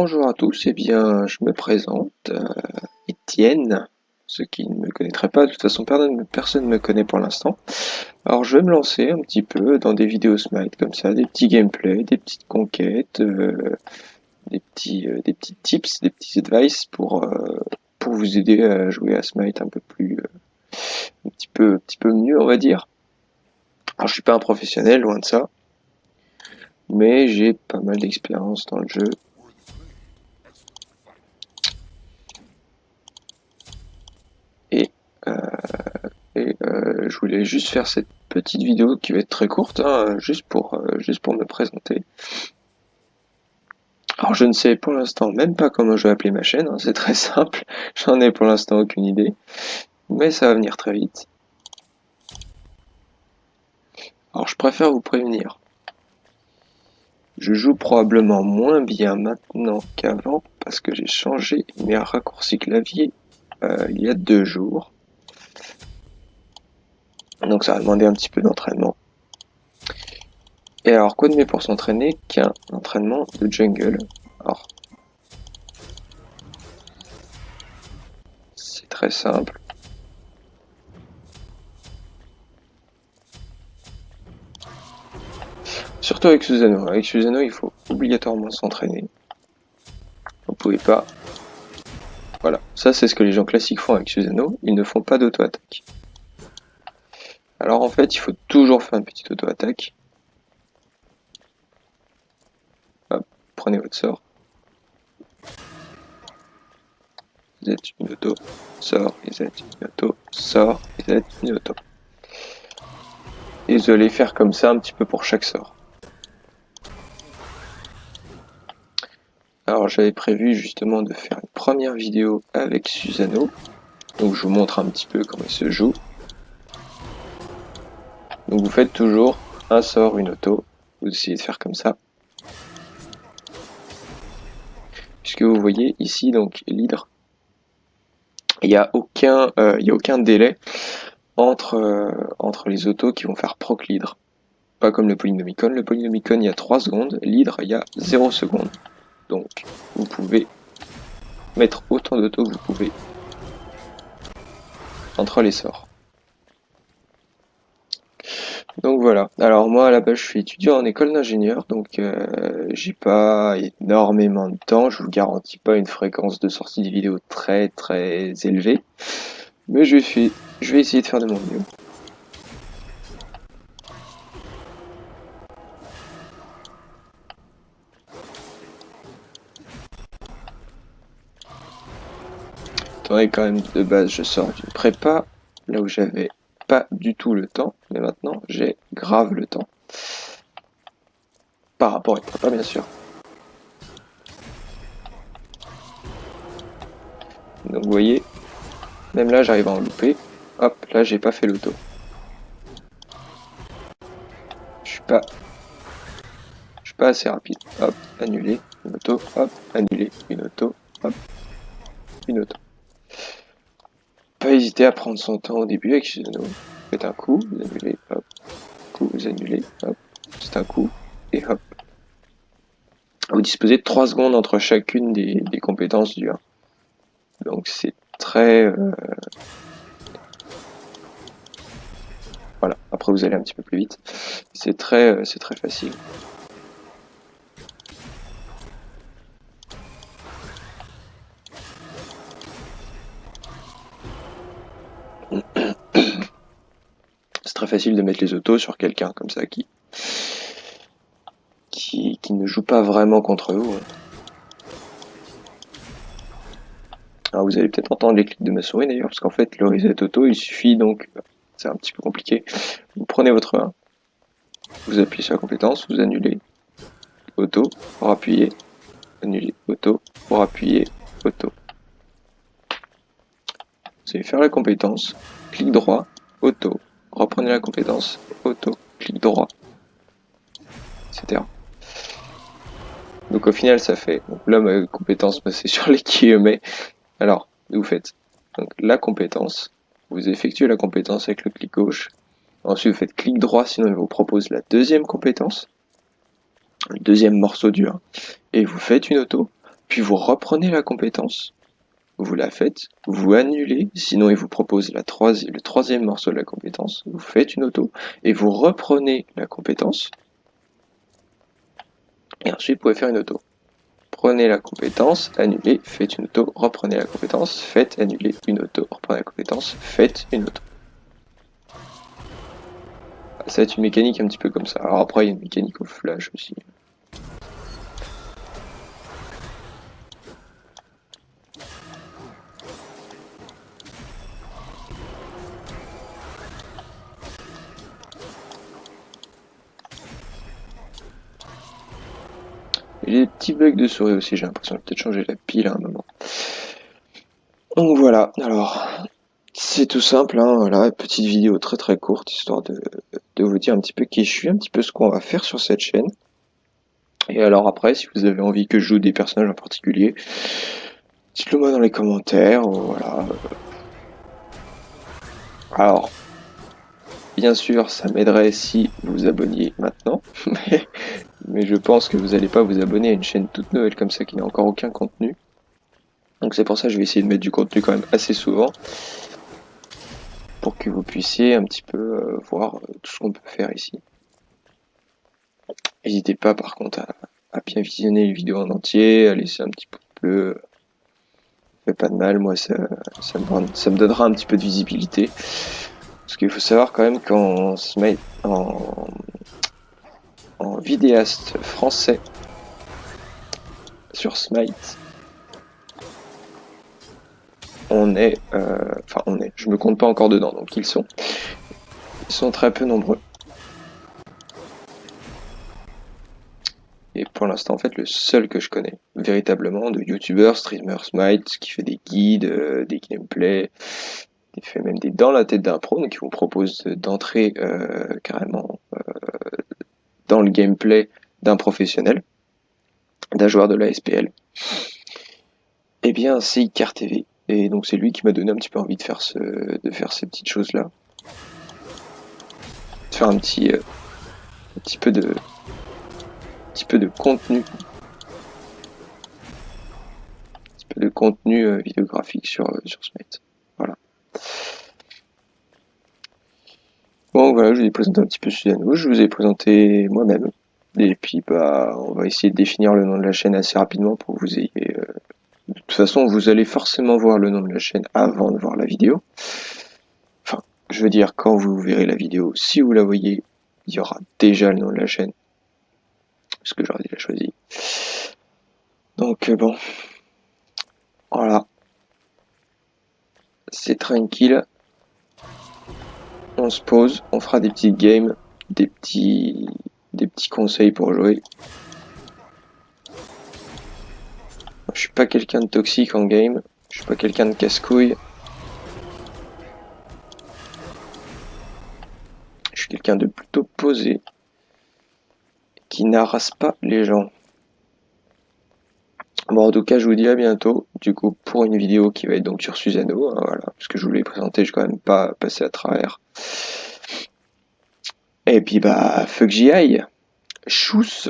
Bonjour à tous, eh bien je me présente, Étienne, ceux qui ne me connaîtraient pas, de toute façon personne ne me connaît pour l'instant. Alors je vais me lancer un petit peu dans des vidéos Smite comme ça, des petits gameplays, des petites conquêtes, des petits tips, des petits advice pour vous aider à jouer à Smite un peu plus, un petit peu mieux on va dire. Alors je suis pas un professionnel, loin de ça, mais j'ai pas mal d'expérience dans le jeu. Et euh, je voulais juste faire cette petite vidéo qui va être très courte, hein, juste pour me présenter. Alors je ne sais pour l'instant même pas comment je vais appeler ma chaîne, hein, c'est très simple, j'en ai pour l'instant aucune idée, mais ça va venir très vite. Alors je préfère vous prévenir, je joue probablement moins bien maintenant qu'avant parce que j'ai changé mes raccourcis clavier il y a 2 jours. Donc ça va demander un petit peu d'entraînement. Et alors quoi de mieux pour s'entraîner qu'un entraînement de jungle. Alors c'est très simple. Surtout avec Susano. Avec Susano, il faut obligatoirement s'entraîner. Vous pouvez pas. Voilà, ça c'est ce que les gens classiques font avec Susano. Ils ne font pas d'auto-attaque. Alors en fait, il faut toujours faire une petite auto-attaque. Hop, prenez votre sort. Vous êtes une auto, sort, vous êtes une auto, sort, vous êtes une auto. Et vous allez faire comme ça un petit peu pour chaque sort. Alors j'avais prévu justement de faire une première vidéo avec Susano. Donc je vous montre un petit peu comment il se joue. Donc vous faites toujours un sort, une auto. Vous essayez de faire comme ça. Puisque vous voyez ici donc l'hydre, il n'y a aucun délai entre les autos qui vont faire proc l'hydre. Pas comme le polynomicon. Le polynomicon il y a 3 secondes, l'hydre il y a 0 secondes. Donc vous pouvez mettre autant d'autos que vous pouvez entre les sorts. Donc voilà. Alors moi à la base je suis étudiant en école d'ingénieur, donc j'ai pas énormément de temps. Je vous garantis pas une fréquence de sortie de vidéo très très élevée, mais je vais essayer de faire de mon mieux. Attendez, quand même de base je sors d'une prépa là où j'avais pas du tout le temps, mais maintenant j'ai grave le temps. Par rapport à une prépa bien sûr. Donc vous voyez, même là j'arrive à en louper. Hop, là j'ai pas fait l'auto. Je suis pas assez rapide. Hop, annulé, une auto, hop, annulé, une auto, hop, une auto. Pas hésiter à prendre son temps au début avec Susano. Faites un coup, vous annulez, hop, coup, vous annulez, hop, c'est un coup, et hop. Vous disposez de 3 secondes entre chacune des compétences du 1. Donc c'est très... Voilà, après vous allez un petit peu plus vite. C'est très facile. C'est très facile de mettre les autos sur quelqu'un comme ça qui ne joue pas vraiment contre vous. Alors vous allez peut-être entendre les clics de ma souris d'ailleurs, parce qu'en fait le reset auto, il suffit donc, c'est un petit peu compliqué. Vous prenez votre 1, vous appuyez sur la compétence, vous annulez, auto, pour appuyer, annuler, auto, pour appuyer, auto. Vous allez faire la compétence, clic droit, auto, reprenez la compétence, auto, clic droit, etc. Donc au final ça fait, donc là ma compétence c'est sur les QMA. Alors vous faites donc la compétence, vous effectuez la compétence avec le clic gauche, ensuite vous faites clic droit sinon il vous propose la deuxième compétence, le deuxième morceau du 1, et vous faites une auto, puis vous reprenez la compétence, vous la faites, vous annulez, sinon il vous propose le troisième morceau de la compétence, vous faites une auto, et vous reprenez la compétence, et ensuite vous pouvez faire une auto. Prenez la compétence, annulez, faites une auto, reprenez la compétence, faites, annulez, une auto, reprenez la compétence, faites une auto. Ça va être une mécanique un petit peu comme ça. Alors après, il y a une mécanique au flash aussi. Et j'ai des petits bugs de souris aussi, j'ai l'impression de peut-être changer la pile à un moment. Donc voilà, alors c'est tout simple, hein, voilà, petite vidéo très très courte, histoire de vous dire un petit peu qui je suis, un petit peu ce qu'on va faire sur cette chaîne. Et alors après, si vous avez envie que je joue des personnages en particulier, dites-le moi dans les commentaires, voilà. Alors, bien sûr, ça m'aiderait si vous vous abonniez maintenant, mais je pense que vous n'allez pas vous abonner à une chaîne toute nouvelle comme ça qui n'a encore aucun contenu. Donc c'est pour ça que je vais essayer de mettre du contenu quand même assez souvent, pour que vous puissiez un petit peu voir tout ce qu'on peut faire ici. N'hésitez pas par contre à bien visionner les vidéos en entier, à laisser un petit pouce bleu, ça fait pas de mal, moi ça me donnera un petit peu de visibilité. Parce qu'il faut savoir quand même qu'en en vidéaste français sur Smite, je me compte pas encore dedans, donc ils sont très peu nombreux. Et pour l'instant, en fait, le seul que je connais, véritablement, de youtubeurs, streamers Smite, qui fait des guides, des gameplays, qui fait même des dans la tête d'un pro, donc qui vous propose d'entrer carrément dans le gameplay d'un professionnel, d'un joueur de la SPL. Eh bien, c'est Icar TV. Et donc c'est lui qui m'a donné un petit peu envie de faire ces petites choses-là. De faire un petit peu de contenu. Un petit peu de contenu vidéographique sur Smite. Voilà. Bon voilà, je vous ai présenté un petit peu Suzano, je vous ai présenté moi-même. Et puis bah on va essayer de définir le nom de la chaîne assez rapidement pour que vous ayez. De toute façon, vous allez forcément voir le nom de la chaîne avant de voir la vidéo. Enfin, je veux dire, quand vous verrez la vidéo, si vous la voyez, il y aura déjà le nom de la chaîne. Parce que j'aurais déjà choisi. Donc bon. Voilà. C'est tranquille. On se pose, on fera des petites games, des petits conseils pour jouer. Je suis pas quelqu'un de toxique en game, je suis pas quelqu'un de casse-couille. Je suis quelqu'un de plutôt posé, qui n'harasse pas les gens. Bon, en tout cas, je vous dis à bientôt, du coup, pour une vidéo qui va être donc sur Suzano, hein, voilà, parce que je vous l'ai présenté, je vais quand même pas passer à travers. Et puis bah, faut que j'y aille. Tchuss!